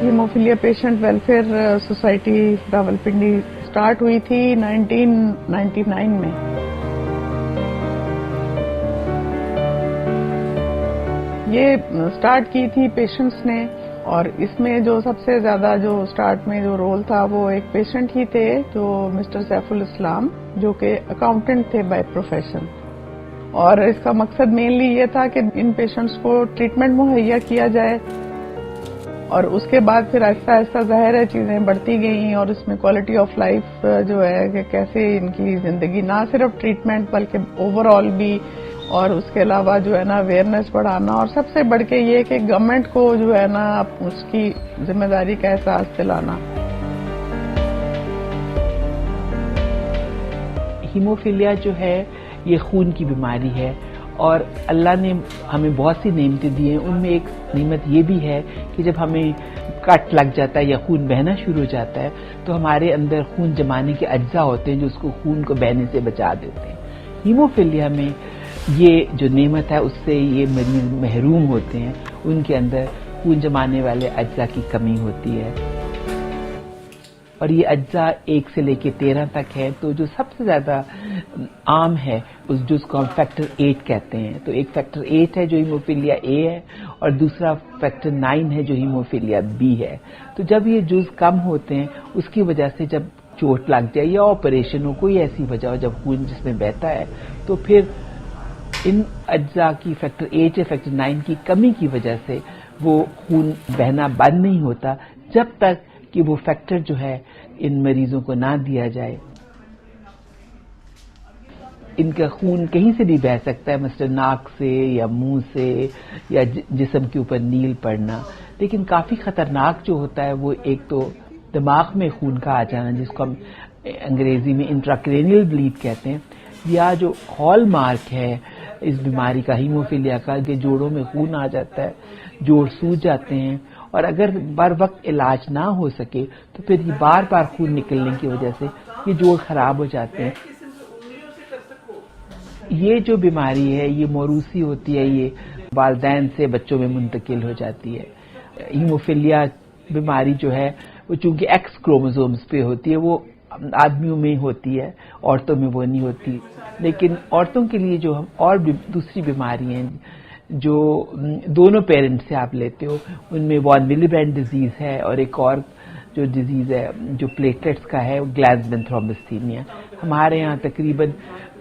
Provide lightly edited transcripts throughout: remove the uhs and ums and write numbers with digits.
Haemophilia patient welfare society Rawalpindi start ہوئی تھی 1999 میں. یہ سٹارٹ کی تھی پیشنٹس نے، اور اس میں جو سب سے زیادہ جو سٹارٹ میں جو رول تھا وہ ایک پیشنٹ ہی تھے جو مسٹر سیف الاسلام، جو کہ اکاؤنٹنٹ تھے بائی پروفیشن. اور اس کا مقصد مینلی یہ تھا کہ ان پیشنٹس کو ٹریٹمنٹ مہیا کیا جائے، اور اس کے بعد پھر آہستہ آہستہ ظاہر ہے چیزیں بڑھتی گئیں، اور اس میں کوالٹی آف لائف جو ہے کہ کیسے ان کی زندگی نہ صرف ٹریٹمنٹ بلکہ اوور آل بھی، اور اس کے علاوہ جو ہے نا اویئرنیس بڑھانا، اور سب سے بڑھ کے یہ کہ گورنمنٹ کو جو ہے نا اس کی ذمہ داری کا احساس دلانا. ہیموفیلیا جو ہے یہ خون کی بیماری ہے، اور اللہ نے ہمیں بہت سی نعمتیں دی ہیں. ان میں ایک نعمت یہ بھی ہے کہ جب ہمیں کٹ لگ جاتا ہے یا خون بہنا شروع ہو جاتا ہے تو ہمارے اندر خون جمانے کے اجزاء ہوتے ہیں جو اس کو خون کو بہنے سے بچا دیتے ہیں. ہیموفیلیا میں یہ جو نعمت ہے اس سے یہ مریض محروم ہوتے ہیں، ان کے اندر خون جمانے والے اجزاء کی کمی ہوتی ہے، اور یہ اجزاء 1 سے لے کے 13 تک ہے. تو جو سب سے زیادہ عام ہے اس جز کو ہم فیکٹر 8 کہتے ہیں. تو ایک فیکٹر 8 ہے جو ہیموفیلیا اے ہے، اور دوسرا فیکٹر 9 ہے جو ہیموفیلیا بی ہے. تو جب یہ جز کم ہوتے ہیں اس کی وجہ سے جب چوٹ لگ جائے یا آپریشن ہو، کوئی ایسی وجہ ہو جب خون جس میں بہتا ہے، تو پھر ان اجزاء کی فیکٹر 8 یا فیکٹر 9 کی کمی کی وجہ سے وہ خون بہنا بند نہیں ہوتا جب تک کہ وہ فیکٹر جو ہے ان مریضوں کو نہ دیا جائے. ان کا خون کہیں سے بھی بہہ سکتا ہے، مثلا ناک سے یا منہ سے یا جسم کے اوپر نیل پڑنا، لیکن کافی خطرناک جو ہوتا ہے وہ ایک تو دماغ میں خون کا آ جانا، جس کو ہم انگریزی میں انٹراکرینیل بلیڈ کہتے ہیں، یا جو ہال مارک ہے اس بیماری کا، ہیموفیلیا کا، کہ جوڑوں میں خون آ جاتا ہے، جوڑ سوج جاتے ہیں، اور اگر بر وقت علاج نہ ہو سکے تو پھر یہ بار بار خون نکلنے کی وجہ سے یہ جوڑ خراب ہو جاتے ہیں. یہ جو بیماری ہے یہ موروثی ہوتی ہے، یہ والدین سے بچوں میں منتقل ہو جاتی ہے. ہیموفیلیا بیماری جو ہے وہ چونکہ ایکس کروموزومز پہ ہوتی ہے، وہ آدمیوں میں ہوتی ہے، عورتوں میں وہ نہیں ہوتی. لیکن عورتوں کے لیے جو ہم اور دوسری بیماری ہیں جو دونوں پیرنٹ سے آپ لیتے ہو، ان میں وان ولی برینڈ ڈیزیز ہے، اور ایک اور جو ڈیزیز ہے جو پلیٹلیٹس کا ہے وہ گلاسبن تھرومبوسیمیا. ہمارے ہاں تقریباً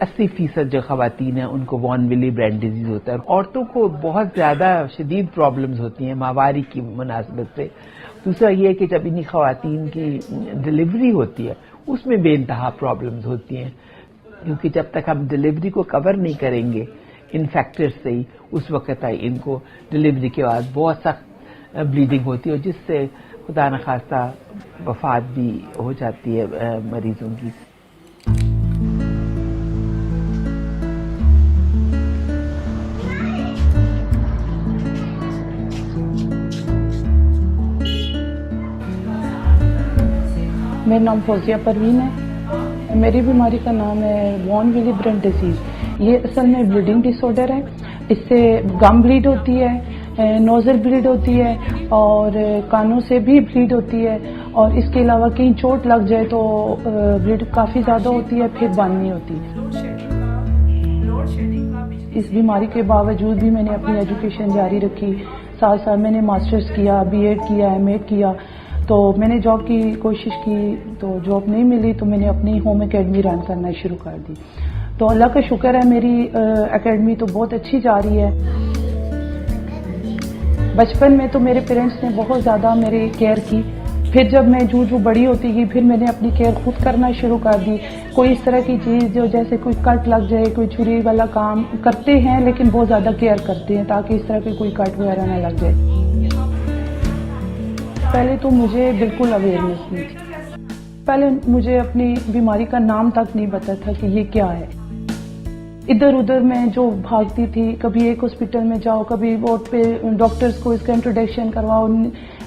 80% جو خواتین ہیں ان کو وان ولی برینڈ ڈیزیز ہوتا ہے. عورتوں کو بہت زیادہ شدید پرابلمز ہوتی ہیں ماہواری کی مناسبت سے. دوسرا یہ کہ جب انہی خواتین کی ڈلیوری ہوتی ہے اس میں بے انتہا پرابلمز ہوتی ہیں، کیونکہ جب تک ہم ڈلیوری کو کور نہیں کریں گے ان فیکٹر سے ہی، اس وقت ان کو ڈلیوری کے بعد بہت سخت بلیڈنگ ہوتی ہے، جس سے خدا نخواستہ وفات بھی ہو جاتی ہے مریضوں کی. میرا نام فوزیہ پروین ہے. میری بیماری کا نام ہے وان ولی برینڈ ڈیزیز. یہ اصل میں بلیڈنگ ڈس آرڈر ہے. اس سے گم بلیڈ ہوتی ہے، نوزل بلیڈ ہوتی ہے، اور کانوں سے بھی بلیڈ ہوتی ہے، اور اس کے علاوہ کہیں چوٹ لگ جائے تو بلیڈ کافی زیادہ ہوتی ہے، پھر بند نہیں ہوتی. اس بیماری کے باوجود بھی میں نے اپنی ایجوکیشن جاری رکھی. ساتھ ساتھ میں نے ماسٹرز کیا، بی ایڈ کیا، ایم ایڈ کیا. تو میں نے جاب کی کوشش کی تو جاب نہیں ملی، تو میں نے اپنی ہوم اکیڈمی رن کرنا شروع کر دی. تو اللہ کا شکر ہے میری اکیڈمی تو بہت اچھی جا رہی ہے. بچپن میں تو میرے پیرنٹس نے بہت زیادہ میری کیئر کی، پھر جب میں جو بڑی ہوتی گئی پھر میں نے اپنی کیئر خود کرنا شروع کر دی. کوئی اس طرح کی چیز جو جیسے کوئی کٹ لگ جائے, کوئی چھری والا کام کرتے ہیں لیکن بہت زیادہ کیئر کرتے ہیں تاکہ اس طرح کی کوئی کٹ وغیرہ نہ لگ جائے. پہلے تو مجھے بالکل اویئرنیس نہیں تھی. پہلے مجھے اپنی بیماری کا نام تک نہیں پتا تھا کہ یہ کیا ہے. ادھر ادھر میں جو بھاگتی تھی, کبھی ایک ہاسپٹل میں جاؤ, کبھی وارڈ پہ ڈاکٹرز کو اس کا انٹروڈکشن کرواؤ.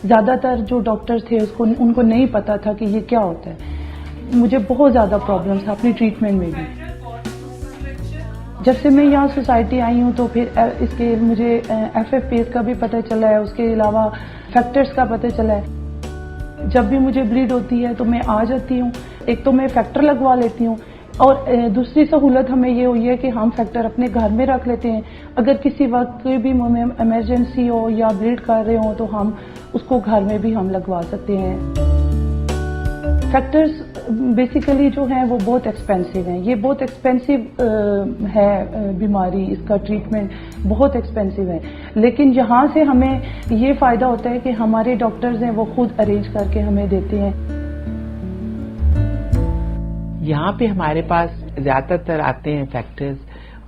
زیادہ تر جو ڈاکٹر تھے ان کو نہیں پتا تھا کہ یہ کیا ہوتا ہے. مجھے بہت زیادہ پرابلمس تھا اپنی ٹریٹمنٹ میں بھی. جب سے میں یہاں سوسائٹی آئی ہوں تو پھر اس کے مجھے ایف ایف پیز کا بھی پتہ چلا ہے, اس کے علاوہ فیکٹرز کا پتہ چلا ہے. جب بھی مجھے بلیڈ ہوتی ہے تو میں آ جاتی ہوں. ایک تو میں فیکٹر لگوا لیتی ہوں, اور دوسری سہولت ہمیں یہ ہوئی ہے کہ ہم فیکٹر اپنے گھر میں رکھ لیتے ہیں. اگر کسی وقت کوئی بھی ہمیں ایمرجنسی ہو یا بلیڈ کر رہے ہوں تو ہم اس کو گھر میں بھی ہم لگوا سکتے ہیں. فیکٹرز بیسیکلی جو ہیں وہ بہت ایکسپینسو ہیں. یہ بہت ایکسپینسو ہے بیماری, اس کا ٹریٹمنٹ بہت ایکسپینسو ہے. لیکن یہاں سے ہمیں یہ فائدہ ہوتا ہے کہ ہمارے ڈاکٹرز ہیں وہ خود ارینج کر کے ہمیں دیتے ہیں. یہاں پہ ہمارے پاس زیادہ تر آتے ہیں فیکٹرز,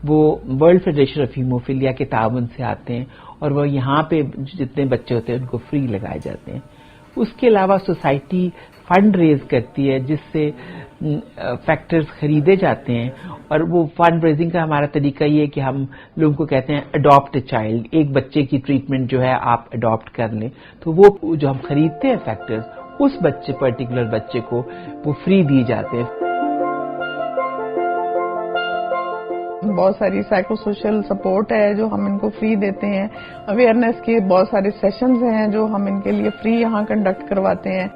وہ ورلڈ فیڈریشن آف ہیموفیلیا کے تعاون سے آتے ہیں, اور وہ یہاں پہ جتنے بچے ہوتے ہیں ان کو فری لگائے جاتے ہیں. اس کے علاوہ سوسائٹی فنڈ ریز کرتی ہے جس سے فیکٹرز خریدے جاتے ہیں, اور وہ فنڈ ریزنگ کا ہمارا طریقہ یہ ہے کہ ہم لوگوں کو کہتے ہیں اڈاپٹ اے چائلڈ. ایک بچے کی ٹریٹمنٹ جو ہے آپ اڈاپٹ کر لیں, تو وہ جو ہم خریدتے ہیں فیکٹرز اس بچے پرٹیکولر بچے کو وہ فری دیے جاتے ہیں. بہت ساری سائیکو سوشل سپورٹ ہے جو ہم ان کو فری دیتے ہیں. اویئرنیس کے بہت سارے سیشنز ہیں جو ہم ان کے لیے فری یہاں کنڈکٹ کرواتے ہیں.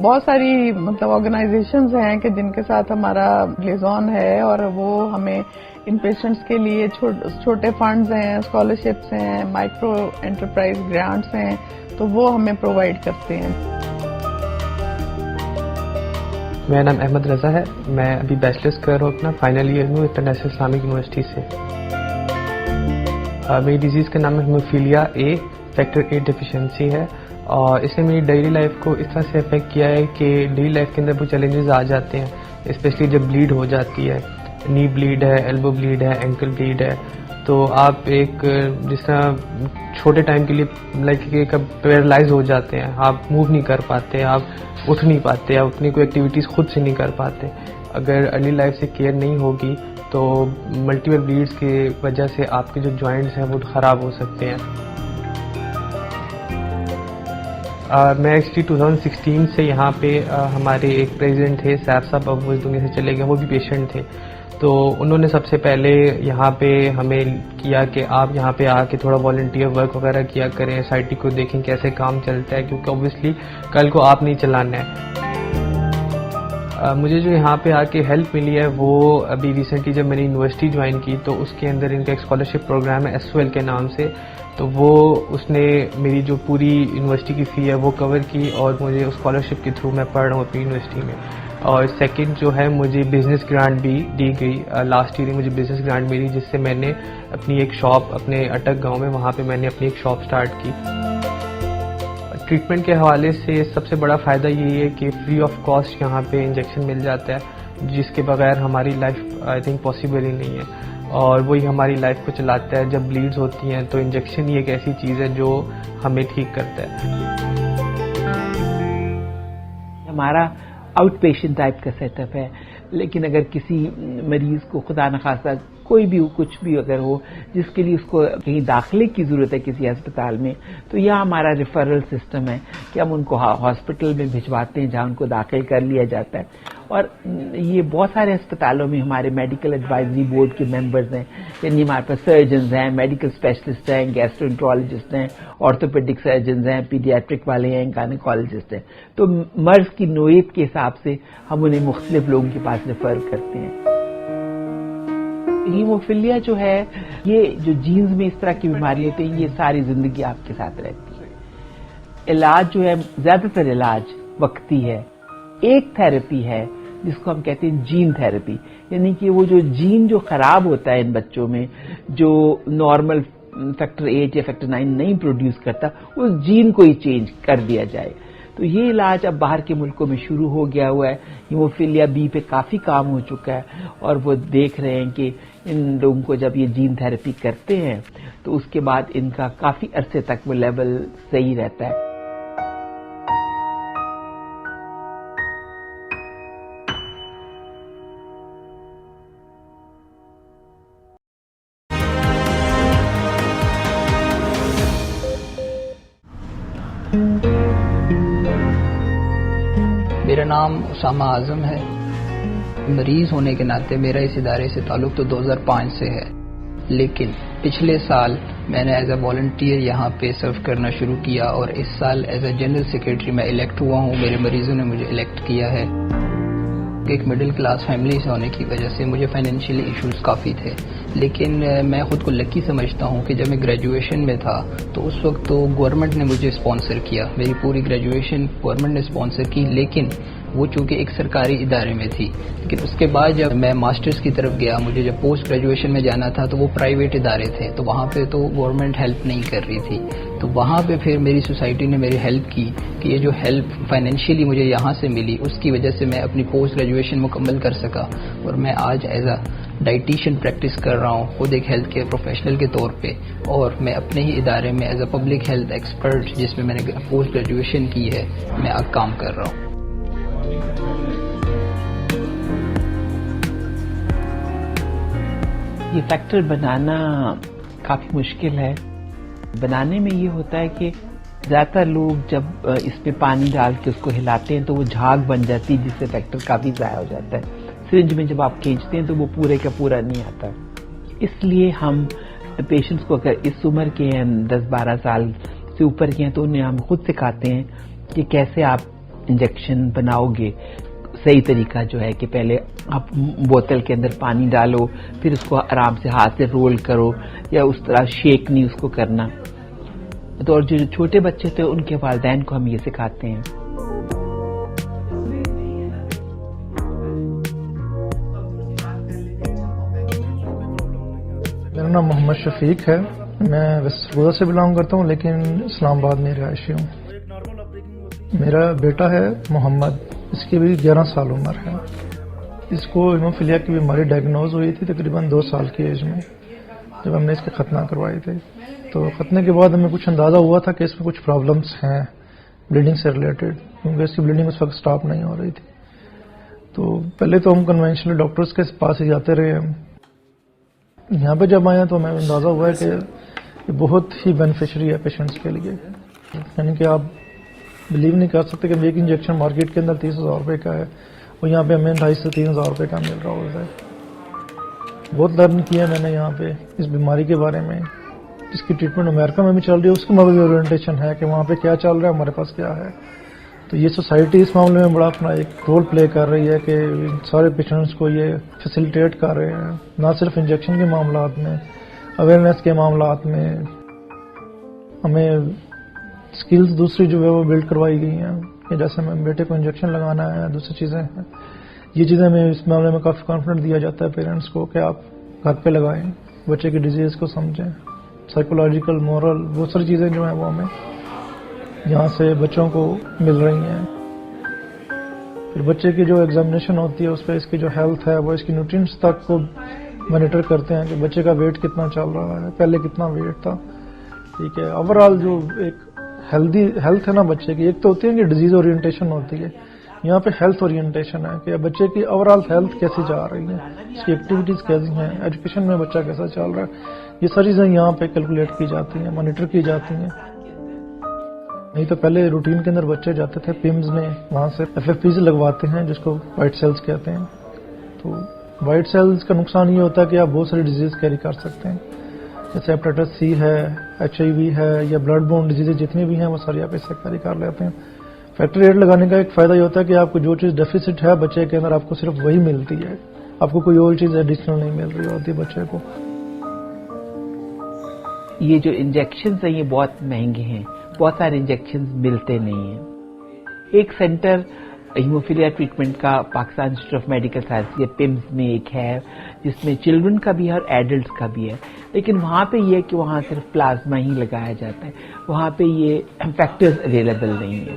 بہت ساری آرگنائزیشنز ہیں کہ جن کے ساتھ ہمارا لیزون ہے, اور وہ ہمیں ان پیشنٹس کے لیے چھوٹے فنڈز ہیں, اسکالرشپس ہیں, مائکرو انٹرپرائز گرانٹس ہیں, تو وہ ہمیں پرووائڈ کرتے ہیں. میرا نام احمد رضا ہے. میں ابھی بیچلرس کر رہا ہوں, اپنا فائنل ایئر میں انٹرنیشنل اسلامک یونیورسٹی سے. میری ڈیزیز کا نام ہے ہیموفیلیا اے, فیکٹر 8 ڈیفیشنسی ہے, اور اس نے میری ڈیلی لائف کو اس طرح سے افیکٹ کیا ہے کہ ڈیلی لائف کے اندر وہ چیلنجز آ جاتے ہیں, اسپیشلی جب بلیڈ ہو جاتی ہے. نی بلیڈ ہے, ایلبو بلیڈ ہے, اینکل بلیڈ ہے, تو آپ ایک جس طرح چھوٹے ٹائم کے لیے لائک پیرالائز ہو جاتے ہیں, آپ موو نہیں کر پاتے, آپ اٹھ نہیں پاتے, آپ اپنی کوئی ایکٹیویٹیز خود سے نہیں کر پاتے. اگر ارلی لائف سے کیئر نہیں ہوگی تو ملٹیپل بلیڈز کی وجہ سے آپ کے جو جوائنٹس ہیں وہ خراب ہو سکتے ہیں. میں ایکچولی 2016 سے یہاں پہ ہمارے ایک پریزیڈنٹ تھے سیف صاحب, اب وہ اس دنیا سے چلے گئے, وہ بھی پیشنٹ تھے. تو انہوں نے سب سے پہلے یہاں پہ ہمیں کیا کہ آپ یہاں پہ آ کے تھوڑا والنٹیئر ورک وغیرہ کیا کریں, سوسائٹی کو دیکھیں کیسے کام چلتا ہے, کیونکہ اوبیسلی کل کو آپ نہیں چلانا ہے. مجھے جو یہاں پہ آ کے ہیلپ ملی ہے وہ ابھی ریسنٹلی جب میں نے یونیورسٹی جوائن کی تو اس کے اندر ان کا ایک اسکالرشپ پروگرام ہے SOL کے نام سے, تو وہ اس نے میری جو پوری یونیورسٹی کی فی ہے وہ کور کی, اور مجھے اس اسکالرشپ کے تھرو میں پڑھ رہا ہوں اپنی یونیورسٹی میں. اور سیکنڈ جو ہے مجھے بزنس گرانٹ بھی دی گئی, لاسٹ ایئر مجھے بزنس گرانٹ ملی جس سے میں نے اپنی ایک شاپ اپنے اٹک گاؤں میں وہاں پہ میں نے اپنی ایک شاپ سٹارٹ کی. ٹریٹمنٹ کے حوالے سے سب سے بڑا فائدہ یہی ہے کہ فری آف کاسٹ یہاں پہ انجیکشن مل جاتا ہے, جس کے بغیر ہماری لائف آئی تھنک پاسبل ہی نہیں ہے, اور وہی ہماری لائف کو چلاتا ہے. جب بلیڈز ہوتی ہیں تو انجیکشن ہی ایک ایسی چیز ہے جو ہمیں ٹھیک کرتا ہے. ہمارا آؤٹ پیشنٹ ٹائپ کا سیٹ اپ ہے, لیکن اگر کسی مریض کو خدا نخواستہ کوئی بھی کچھ بھی اگر ہو جس کے لیے اس کو کہیں داخلے کی ضرورت ہے کسی ہسپتال میں, تو یہ ہمارا ریفرل سسٹم ہے کہ ہم ان کو ہاسپٹل میں بھجواتے ہیں جہاں ان کو داخل کر لیا جاتا ہے. اور یہ بہت سارے ہسپتالوں میں ہمارے میڈیکل ایڈوائزری بورڈ کے ممبرز ہیں, یعنی ہمارے پاس سرجنز ہیں, میڈیکل اسپیشلسٹ ہیں, گیسٹرونٹرولوجسٹ ہیں, آرتھوپیڈک سرجنز ہیں, پیڈیاٹرک والے ہیں, گائنیکالوجسٹ ہیں. تو مرض کی نوعیت کے حساب سے ہم انہیں مختلف لوگوں کے پاس ریفر کرتے ہیں. ہیموفیلیا جو ہے یہ جو جینز میں اس طرح کی بیماری ہوتی ہے, یہ ساری زندگی آپ کے ساتھ رہتی ہے. علاج جو ہے زیادہ تر علاج وقتی ہے. ایک تھراپی ہے جس کو ہم کہتے ہیں جین تھراپی, یعنی کہ وہ جو جین جو خراب ہوتا ہے ان بچوں میں, جو نارمل فیکٹر 8 یا فیکٹر 9 نہیں پروڈیوس کرتا, اس جین کو ہی چینج کر دیا جائے. تو یہ علاج اب باہر کے ملکوں میں شروع ہو گیا ہوا ہے. ہیموفیلیا بی پہ کافی کام ہو چکا ہے اور وہ دیکھ رہے ہیں کہ ان لوگوں کو جب یہ جین تھراپی کرتے ہیں تو اس کے بعد ان کا کافی عرصے تک وہ لیول صحیح رہتا ہے. میرا نام اسامہ اعظم ہے. مریض ہونے کے ناطے میرا اس ادارے سے تعلق تو 2005 سے ہے، لیکن پچھلے سال میں نے ایز اے والنٹیئر یہاں پہ سرو کرنا شروع کیا اور اس سال ایز اے جنرل سیکریٹری میں الیکٹ ہوا ہوں. میرے مریضوں نے مجھے الیکٹ کیا ہے. ایک مڈل کلاس فیملی سے ہونے کی وجہ سے مجھے فائنینشیلی ایشوز کافی تھے، لیکن میں خود کو لکی سمجھتا ہوں کہ جب میں گریجویشن میں تھا تو اس وقت تو گورنمنٹ نے مجھے اسپانسر کیا، میری پوری گریجویشن گورنمنٹ نے اسپانسر کی، لیکن وہ چونکہ ایک سرکاری ادارے میں تھی. لیکن اس کے بعد جب میں ماسٹرز کی طرف گیا، مجھے جب پوسٹ گریجویشن میں جانا تھا تو وہ پرائیویٹ ادارے تھے، تو وہاں پہ تو گورنمنٹ ہیلپ نہیں کر رہی تھی. تو وہاں پہ پھر میری سوسائٹی نے میری ہیلپ کی کہ یہ جو ہیلپ فائنینشیلی مجھے یہاں سے ملی اس کی وجہ سے میں اپنی پوسٹ گریجویشن مکمل کر سکا اور میں آج ایز اے ڈائٹیشین پریکٹس کر رہا ہوں، خود ایک ہیلتھ کیئر پروفیشنل کے طور پہ، اور میں اپنے ہی ادارے میں as a public health expert جس میں نے پوسٹ گریجویشن کی ہے میں اب کام کر رہا ہوں. یہ فیکٹر بنانا کافی مشکل ہے. بنانے میں یہ ہوتا ہے کہ زیادہ تر لوگ جب اس پہ پانی ڈال کے اس کو ہلاتے ہیں تو وہ جھاگ بن جاتی ہے جس سے فیکٹر کافی ضائع ہو جاتا ہے. سرنج میں جب آپ کھینچتے ہیں تو وہ پورے کا پورا نہیں آتا. اس لیے ہم پیشنٹس کو اگر اس عمر کے ہیں 10-12 سال سے اوپر کے ہیں تو انہیں ہم خود سکھاتے ہیں کہ کیسے آپ انجیکشن بناؤ گے. صحیح طریقہ جو ہے کہ پہلے آپ بوتل کے اندر پانی ڈالو، پھر اس کو آرام سے ہاتھ سے رول کرو، یا اس طرح شیک نہیں اس کو کرنا. تو اور جو چھوٹے بچے تھے ان کے والدین کو ہم یہ سکھاتے ہیں. میرا نام محمد شفیق ہے. میں ویسٹ سرگودا سے بلانگ کرتا ہوں لیکن اسلام آباد میں رہائشی ہوں. میرا بیٹا ہے محمد، اس کی بھی 11 سال عمر ہے. اس کو ہیموفیلیا کی بیماری ڈائگنوز ہوئی تھی تقریباً 2 سال کی ایج میں جب ہم نے اس کے ختنہ کروائے تھے. تو ختنے کے بعد ہمیں کچھ اندازہ ہوا تھا کہ اس میں کچھ پرابلمس ہیں بلیڈنگ سے ریلیٹڈ، کیونکہ اس کی بلیڈنگ اس وقت سٹاپ نہیں ہو رہی تھی. تو پہلے تو ہم کنونشنل ڈاکٹرز کے پاس ہی جاتے رہے. یہاں پہ جب آئے تو ہمیں اندازہ ہوا ہے کہ یہ بہت ہی بینیفیشری ہے پیشنٹس کے لیے. یعنی کہ آپ بلیو نہیں کر سکتے کہ ایک انجیکشن مارکیٹ کے اندر 30,000 روپے کا ہے اور یہاں پہ ہمیں 2,500 سے 3,000 روپے کا مل رہا ہوتا ہے. بہت لرن کیا میں نے یہاں پہ اس بیماری کے بارے میں، جس کی ٹریٹمنٹ امریکہ میں بھی چل رہی ہے، اس کا بھی اورینٹیشن ہے کہ وہاں پہ کیا چل رہا ہے، ہمارے پاس کیا ہے. تو یہ سوسائٹی اس معاملے میں بڑا اپنا ایک رول پلے کر رہی ہے کہ سارے پیشنٹس کو یہ فیسیلیٹیٹ کر رہے ہیں، نہ صرف انجیکشن کے معاملات میں، اویئرنیس کے معاملات میں. ہمیں سکلز دوسری جو ہے وہ بلڈ کروائی گئی ہیں کہ جیسے ہمیں بیٹے کو انجیکشن لگانا ہے، دوسری چیزیں ہیں. یہ چیزیں ہمیں اس معاملے میں کافی کانفیڈنٹ دیا جاتا ہے پیرنٹس کو کہ آپ گھر پہ لگائیں، بچے کی ڈیزیز کو سمجھیں. سائیکولوجیکل، مورل، بہت ساری چیزیں جو ہیں وہ ہمیں یہاں سے بچوں کو مل رہی ہیں. پھر بچے کی جو ایگزامینیشن ہوتی ہے اس پہ اس کی جو ہیلتھ ہے وہ اس کی نیوٹرینٹس تک کو مانیٹر کرتے ہیں کہ بچے کا ویٹ کتنا چل رہا ہے، پہلے کتنا ویٹ تھا. ٹھیک ہے، اوور آل جو ایک ہیلتھ ہے نا بچے کی، ایک تو ہوتی ہے کہ ڈیزیز اورینٹیشن ہوتی ہے، یہاں پہ ہیلتھ اورینٹیشن ہے کہ بچے کی اوور آل ہیلتھ کیسی جا رہی ہے، اس کی ایکٹیویٹیز کیسی ہیں، ایجوکیشن میں بچہ کیسا چل رہا ہے. یہ ساری چیزیں یہاں پہ کیلکولیٹ کی جاتی ہیں، مانیٹر کی جاتی ہیں. نہیں تو پہلے روٹین کے اندر بچے جاتے تھے پیمز میں، وہاں سے FFPs لگواتے ہیں جس کو وائٹ سیلز کہتے ہیں. تو وائٹ سیلز کا نقصان یہ ہوتا ہے کہ آپ بہت ساری ڈیزیز کیری کر سکتے ہیں، جیسے ہیپاٹائٹس C ہے، HIV ہے، یا بلڈ بورن ڈیزیز جتنی بھی ہیں وہ ساری آپ اس سے کیری کر لیتے ہیں. فیکٹر 8 لگانے کا ایک فائدہ یہ ہوتا ہے کہ آپ کو جو چیز ڈیفیسٹ ہے بچے کے اندر آپ کو صرف وہی ملتی ہے، آپ کو کوئی اور چیز ایڈیشنل نہیں مل رہی ہوتی بچے کو. یہ جو انجیکشنز ہیں یہ بہت مہنگے ہیں، بہت سارے انجیکشنز ملتے نہیں ہیں. ایک سینٹر ہیموفیلیا ٹریٹمنٹ کا Pakistan institute of medical science یا PIMS میں ایک ہے جس میں چلڈرن کا بھی ہے اور ایڈلٹس کا بھی ہے. لیکن وہاں پہ یہ ہے کہ وہاں صرف پلازما ہی لگایا جاتا ہے، وہاں پہ یہ فیکٹرز اویلیبل نہیں ہیں.